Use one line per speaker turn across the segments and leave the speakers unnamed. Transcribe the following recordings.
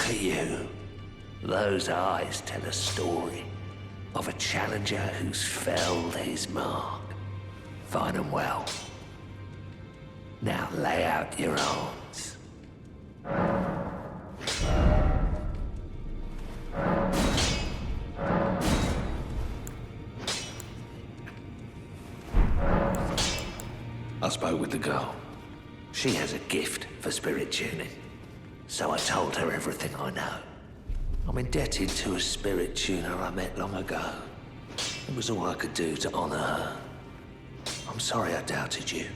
Look at you. Those eyes tell a story of a challenger who's felled his mark. Fine and well. Now lay out your arms. I spoke with the girl. She has a gift for spirit tuning. So I told her everything I know. I'm indebted to a spirit tuner I met long ago. It was all I could do to honor her. I'm sorry I doubted you.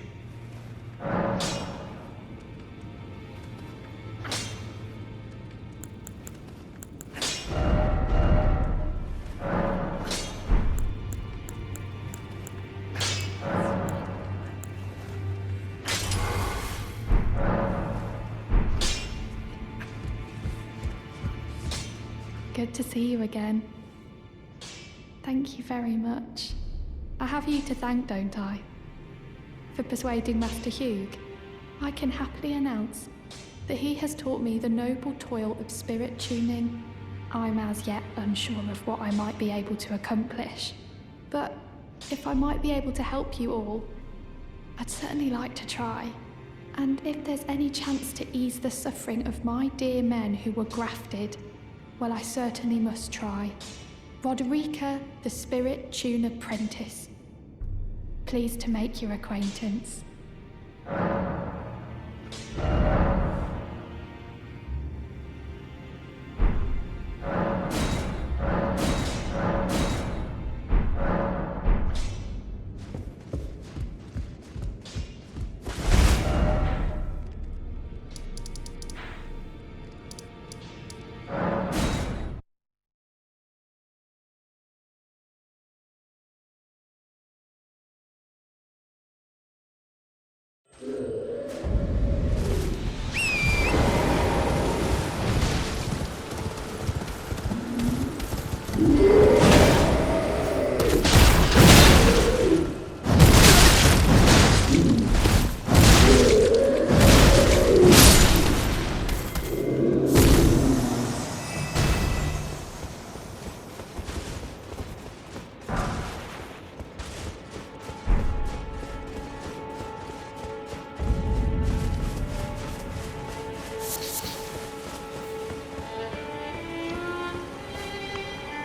Good to see you again. Thank you very much. I have you to thank, don't I? For persuading Master Hugh. I can happily announce that he has taught me the noble toil of spirit tuning. I'm as yet unsure of what I might be able to accomplish, but if I might be able to help you all, I'd certainly like to try. And if there's any chance to ease the suffering of my dear men who were grafted, well, I certainly must try. Roderica, the Spirit Tune Apprentice. Pleased to make your acquaintance.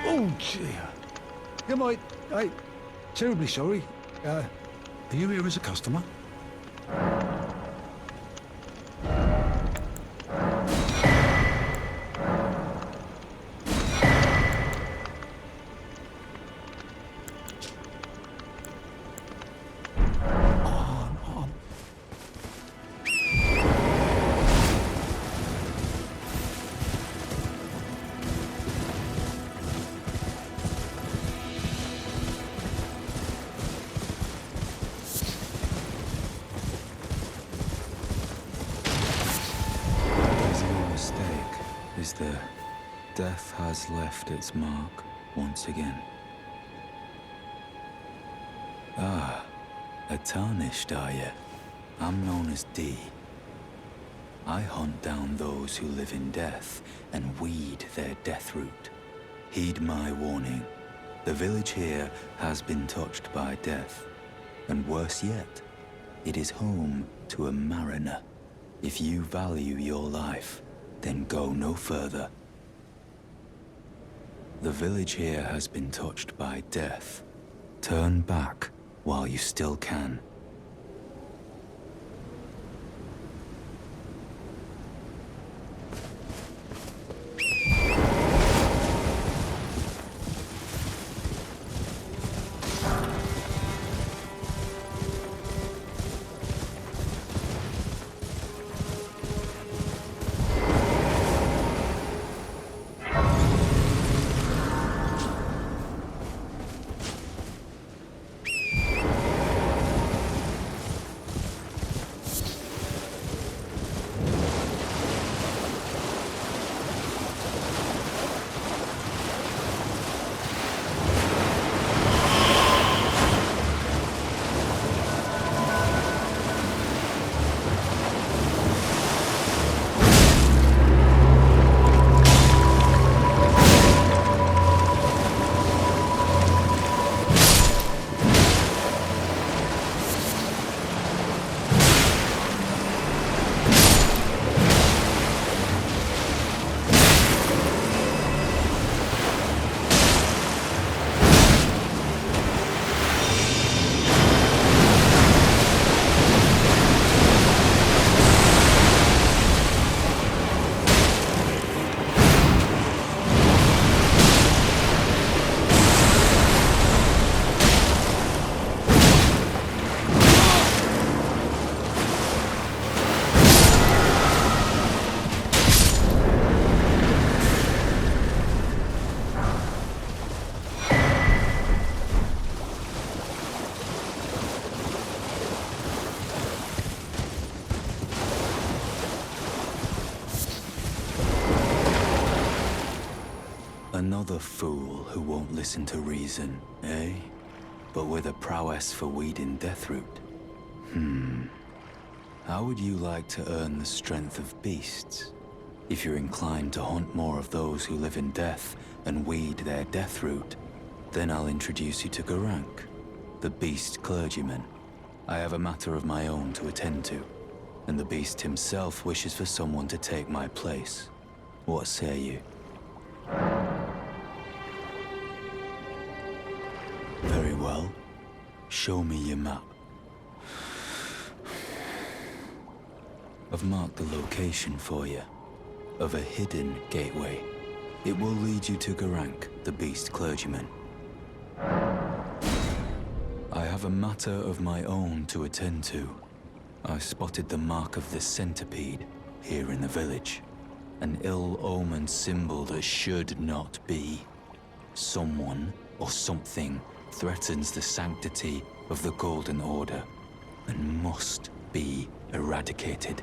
Oh, dear. Am I terribly sorry. Are you here as a customer?
Death has left its mark once again. Ah, a tarnished are ye? I'm known as D. I hunt down those who live in death and weed their death root. Heed my warning. The village here has been touched by death. And worse yet, it is home to a mariner. If you value your life, then go no further. The village here has been touched by death. Turn back while you still can. Another fool who won't listen to reason, eh? But with a prowess for weeding Deathroot. How would you like to earn the strength of beasts? If you're inclined to hunt more of those who live in death and weed their Deathroot, then I'll introduce you to Garank, the beast clergyman. I have a matter of my own to attend to, and the beast himself wishes for someone to take my place. What say you? Very well. Show me your map. I've marked the location for you, of a hidden gateway. It will lead you to Garank, the beast clergyman. I have a matter of my own to attend to. I spotted the mark of the centipede here in the village. An ill-omened symbol that should not be. Someone or something threatens the sanctity of the Golden Order and must be eradicated.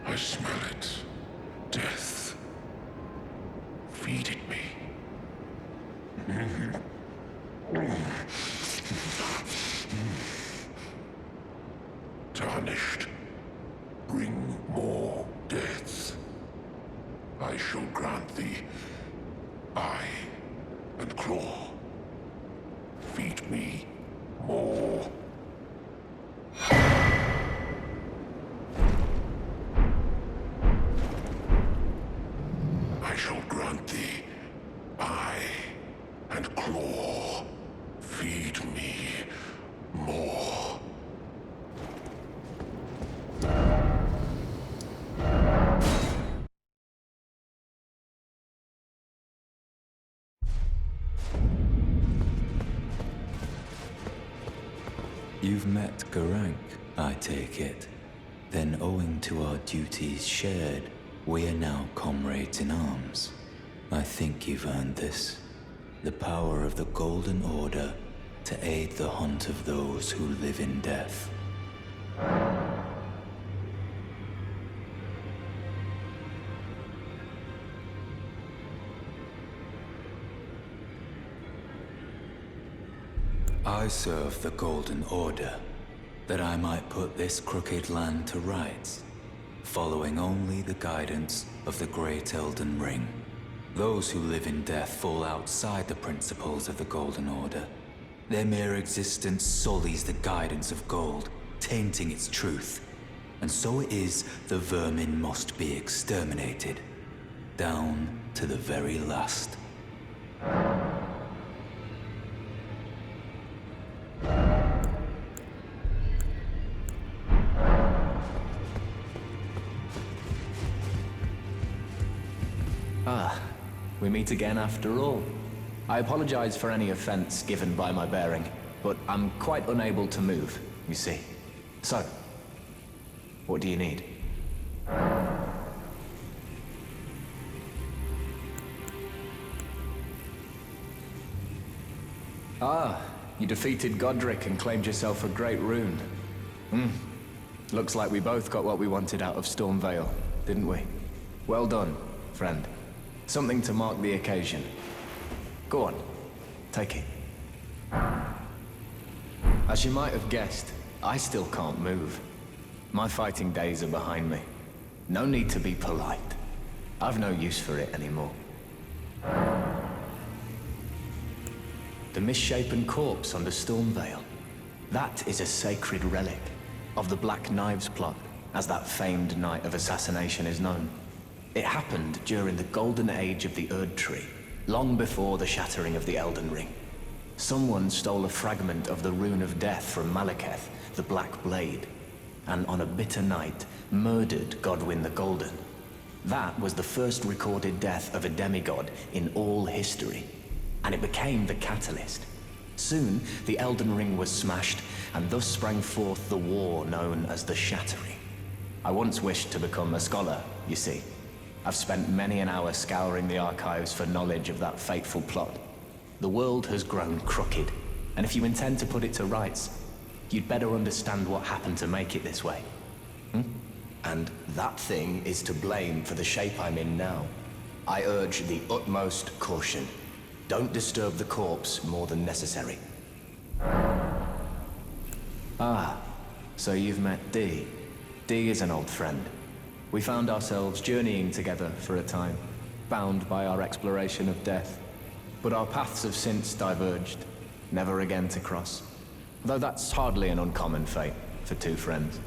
I smell it. Death. Tarnished, bring more deaths. I shall grant thee eye and claw. Feed me more. I shall grant thee eye and claw. Feed me more.
You've met Garank, I take it. Then owing to our duties shared, we are now comrades in arms. I think you've earned this. The power of the Golden Order to aid the hunt of those who live in death. I serve the Golden Order, that I might put this crooked land to rights, following only the guidance of the great Elden Ring. Those who live in death fall outside the principles of the Golden Order. Their mere existence sullies the guidance of gold, tainting its truth. And so it is the vermin must be exterminated, down to the very last.
We meet again after all. I apologize for any offense given by my bearing, but I'm quite unable to move, you see. So, what do you need? Ah, you defeated Godric and claimed yourself a great rune. Looks like we both got what we wanted out of Stormvale, didn't we? Well done, friend. Something to mark the occasion. Go on, take it. As you might have guessed, I still can't move. My fighting days are behind me. No need to be polite. I've no use for it anymore. The misshapen corpse under Stormvale. That is a sacred relic of the Black Knives plot, as that famed night of assassination is known. It happened during the golden age of the Erd Tree, long before the shattering of the Elden Ring. Someone stole a fragment of the Rune of Death from Malekith, the Black Blade, and on a bitter night, murdered Godwyn the Golden. That was the first recorded death of a demigod in all history, and it became the catalyst. Soon, the Elden Ring was smashed, and thus sprang forth the war known as the Shattering. I once wished to become a scholar, you see. I've spent many an hour scouring the archives for knowledge of that fateful plot. The world has grown crooked, and if you intend to put it to rights, you'd better understand what happened to make it this way. And that thing is to blame for the shape I'm in now. I urge the utmost caution. Don't disturb the corpse more than necessary. Ah, so you've met Dee. Dee is an old friend. We found ourselves journeying together for a time, bound by our exploration of death. But our paths have since diverged, never again to cross. Though that's hardly an uncommon fate for two friends.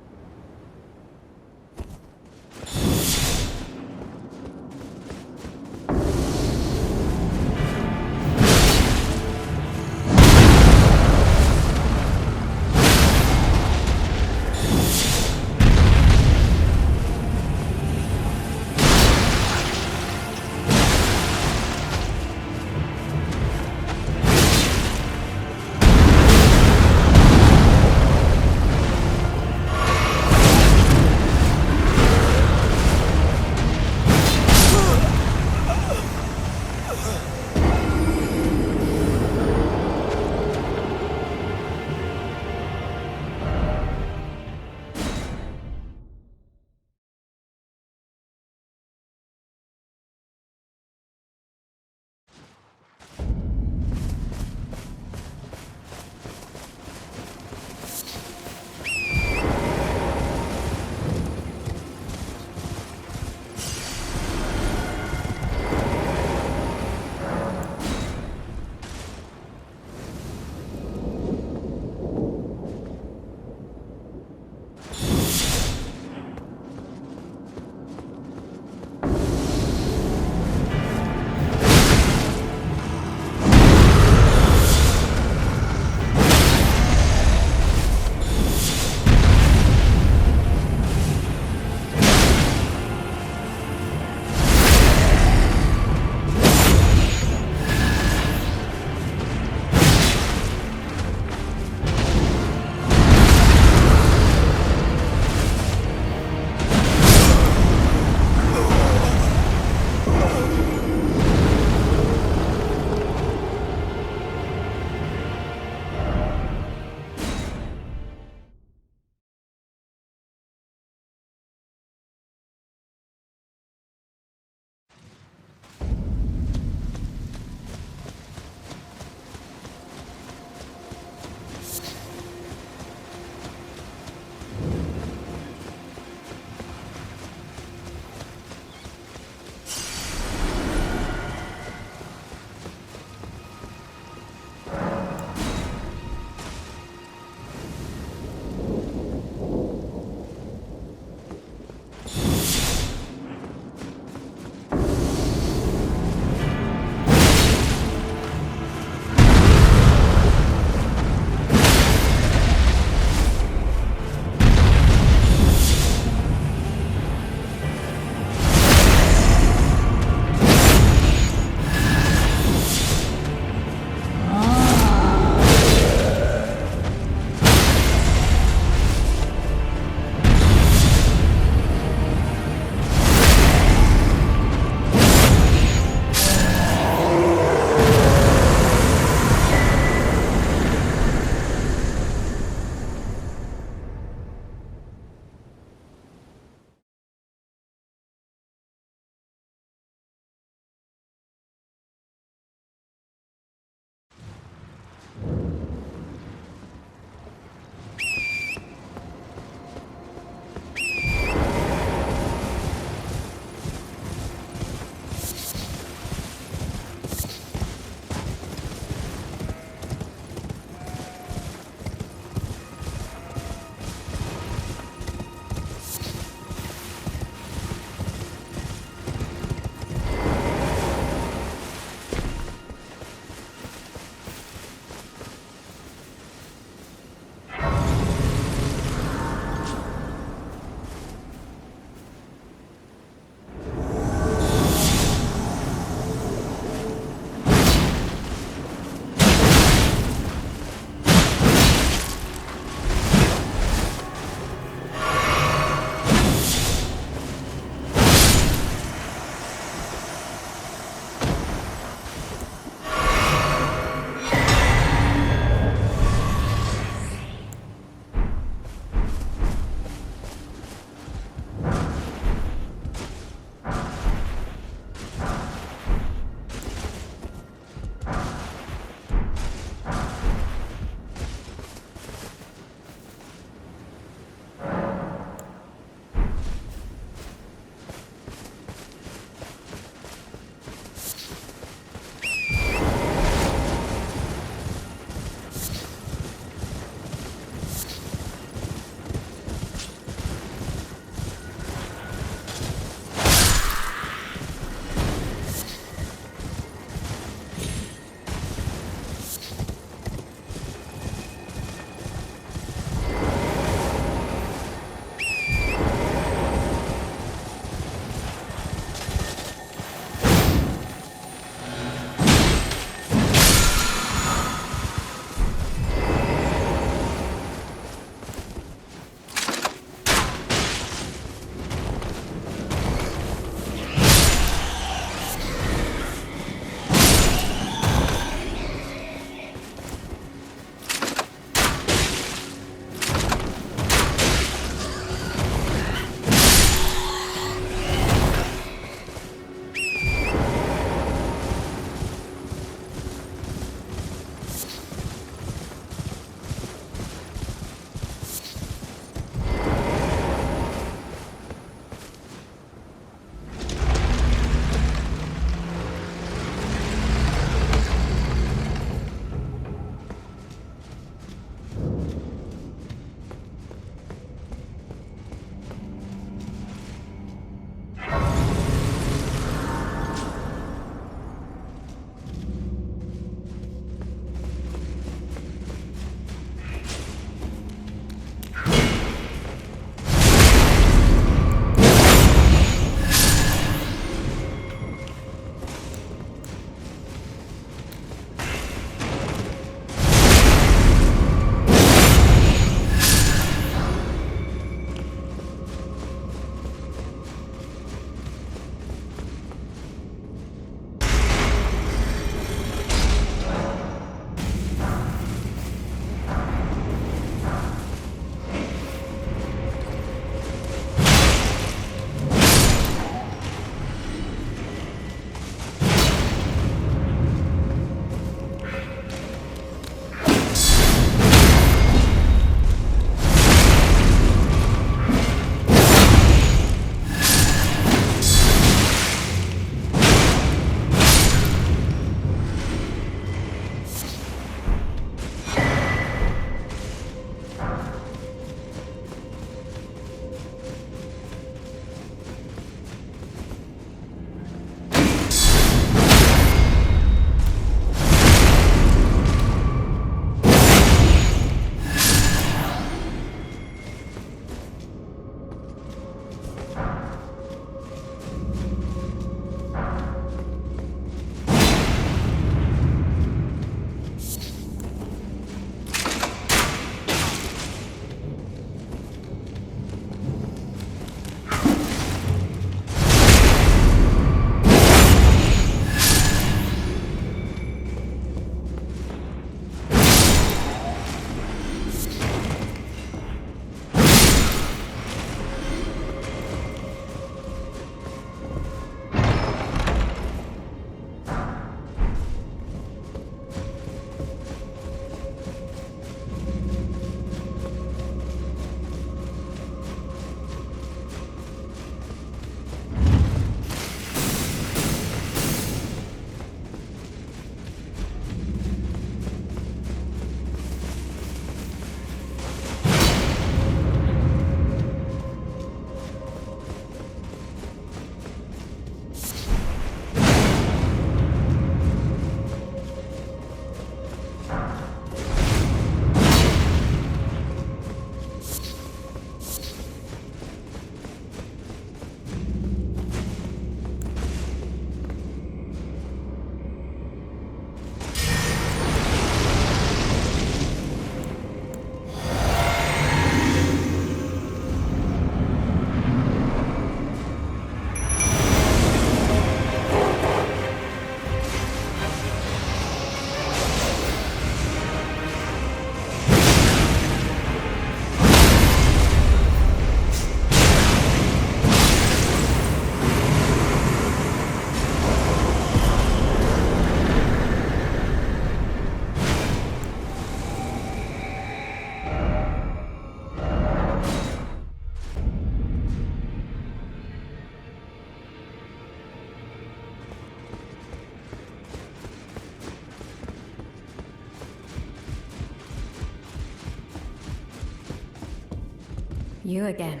You again.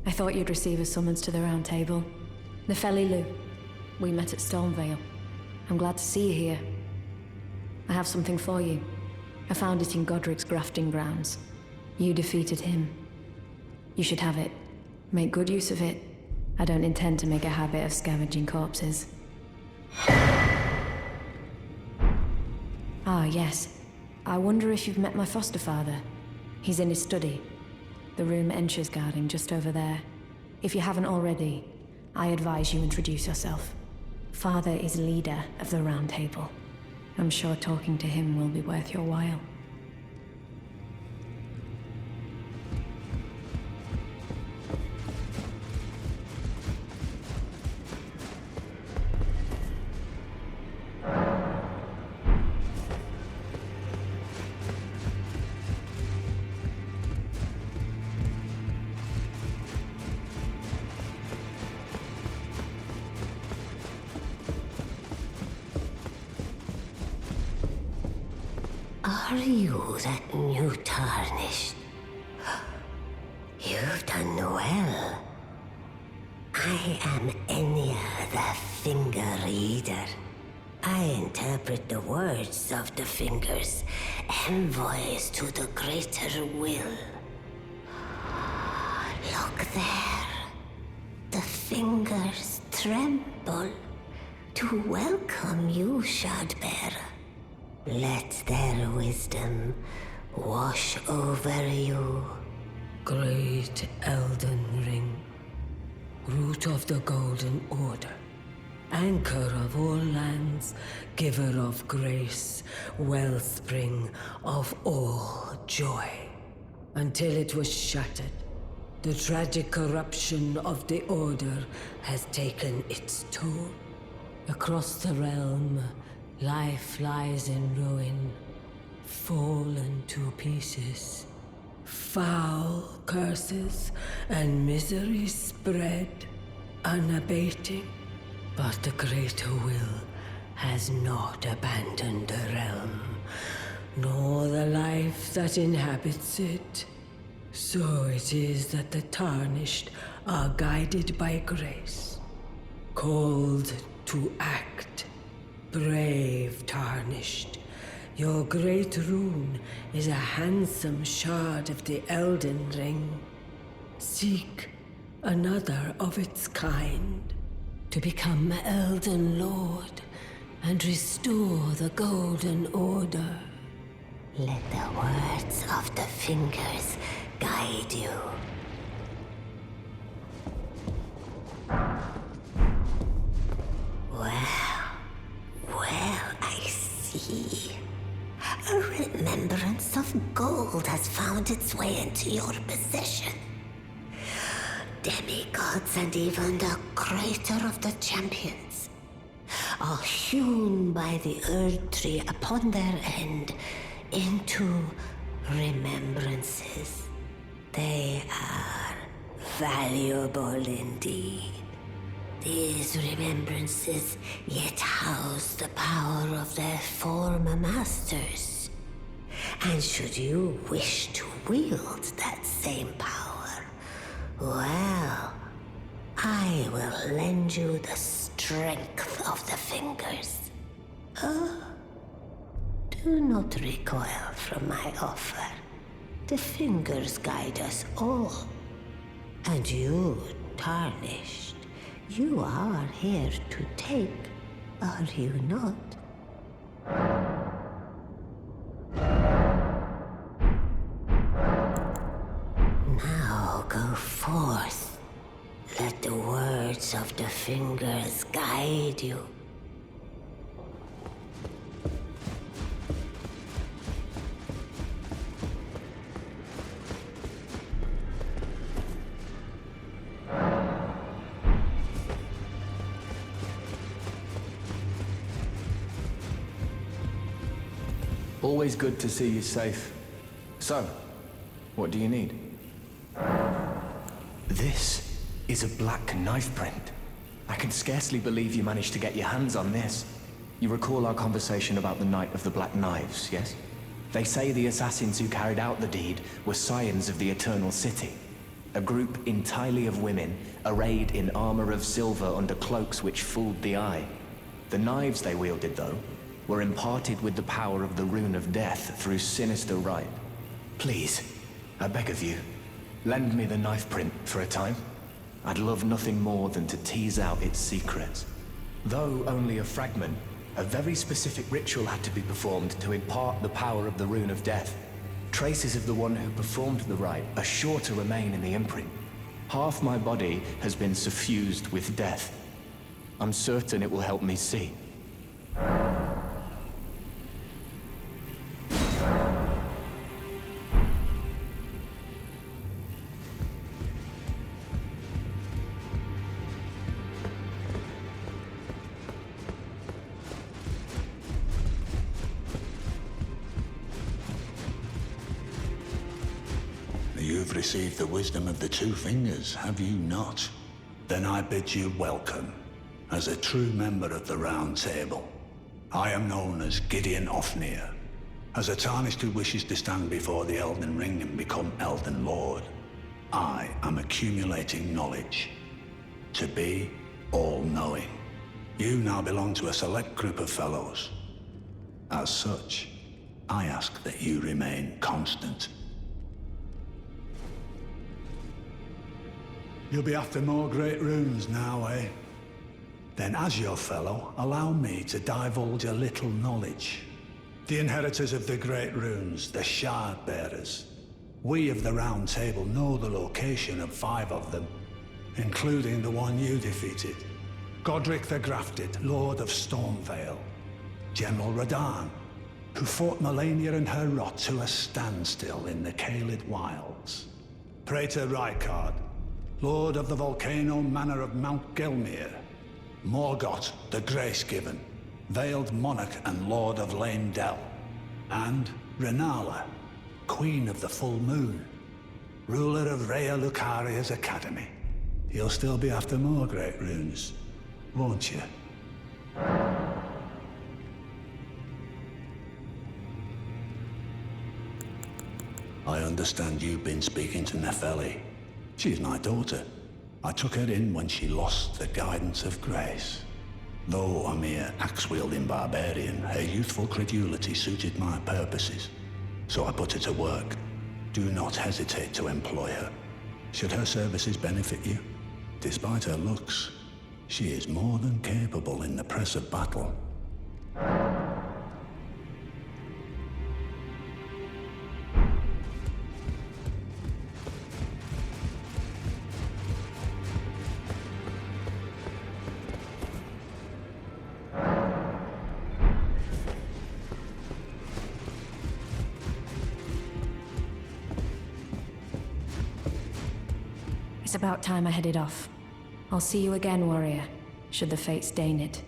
I thought you'd receive a summons to the round table. The Felly Lou. We met at Stormvale. I'm glad to see you here. I have something for you. I found it in Godric's grafting grounds. You defeated him. You should have it. Make good use of it. I don't intend to make a habit of scavenging corpses. Ah, yes. I wonder if you've met my foster father. He's in his study. The room Encher's guarding just over there. If you haven't already, I advise you introduce yourself. Father is leader of the Round Table. I'm sure talking to him will be worth your while.
Are you that new tarnished? You've done well. I am Enya the Finger Reader. I interpret the words of the fingers, envoys to the greater will. Look there. The fingers tremble to welcome you, Shardbearer. Let their wisdom wash over you.
Great Elden Ring, root of the Golden Order, anchor of all lands, giver of grace, wellspring of all joy. Until it was shattered, the tragic corruption of the Order has taken its toll. Across the realm, life lies in ruin, fallen to pieces. Foul curses and misery spread, unabating. But the greater will has not abandoned the realm, nor the life that inhabits it. So it is that the tarnished are guided by grace, called to act. Brave tarnished, your great rune is a handsome shard of the Elden Ring. Seek another of its kind to become Elden Lord and restore the Golden Order.
Let the words of the fingers guide you. Well, I see. A remembrance of gold has found its way into your possession. Demigods and even the creator of the champions are hewn by the Earth Tree upon their end into remembrances. They are valuable indeed. These remembrances yet house the power of their former masters. And should you wish to wield that same power, well, I will lend you the strength of the fingers. Do not recoil from my offer. The fingers guide us all. And you, tarnished, you are here to take, are you not? Now go forth. Let the words of the fingers guide you.
Always good to see you safe. So, what do you need? This is a black knife print. I can scarcely believe you managed to get your hands on this. You recall our conversation about the Night of the Black Knives, yes? They say the assassins who carried out the deed were scions of the Eternal City. a group entirely of women, arrayed in armor of silver under cloaks which fooled the eye. The knives they wielded, though, were imparted with the power of the rune of death through sinister rite. Please, I beg of you, lend me the knife print for a time. I'd love nothing more than to tease out its secrets. Though only a fragment, a very specific ritual had to be performed to impart the power of the rune of death. Traces of the one who performed the rite are sure to remain in the imprint. Half my body has been suffused with death. I'm certain it will help me see.
You've received the wisdom of the two fingers, have you not? Then I bid you welcome, as a true member of the Round Table. I am known as Gideon Ofnir, as a tarnished who wishes to stand before the Elden Ring and become Elden Lord. I am accumulating knowledge, to be all-knowing. You now belong to a select group of fellows. As such, I ask that you remain constant. You'll be after more great runes now, eh? Then as your fellow, allow me to divulge a little knowledge. The inheritors of the great runes, the Shard Bearers. We of the Round Table know the location of 5 of them, including the one you defeated. Godric the Grafted, Lord of Stormvale. General Radahn, who fought Melania and her rot to a standstill in the Caelid Wilds. Praetor Rykard, Lord of the Volcano Manor of Mount Gelmir. Morgoth, the Grace-Given, Veiled Monarch and Lord of Lane Dell. And Renala, Queen of the Full Moon, ruler of Rhea Lucaria's Academy. You'll still be after more great runes, won't you? I understand you've been speaking to Nefeli. She's my daughter. I took her in when she lost the guidance of grace. Though a mere axe-wielding barbarian, her youthful credulity suited my purposes. So I put her to work. Do not hesitate to employ her. Should her services benefit you, despite her looks, she is more than capable in the press of battle.
It's about time I headed off. I'll see you again, warrior, should the fates deign it.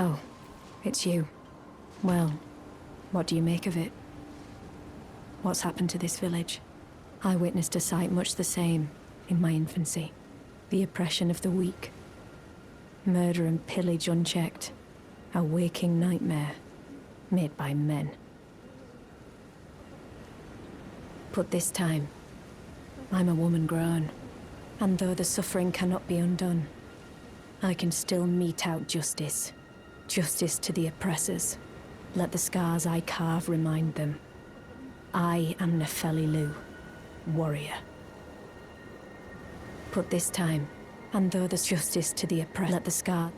Oh, it's you. Well, what do you make of it? What's happened to this village? I witnessed a sight much the same in my infancy. The oppression of the weak. Murder and pillage unchecked. A waking nightmare made by men. But this time, I'm a woman grown. And though the suffering cannot be undone, I can still mete out justice. Justice to the oppressors. Let the scars I carve remind them. I am Nefeli, warrior. But this time, and though there's justice to the oppressed, let the scar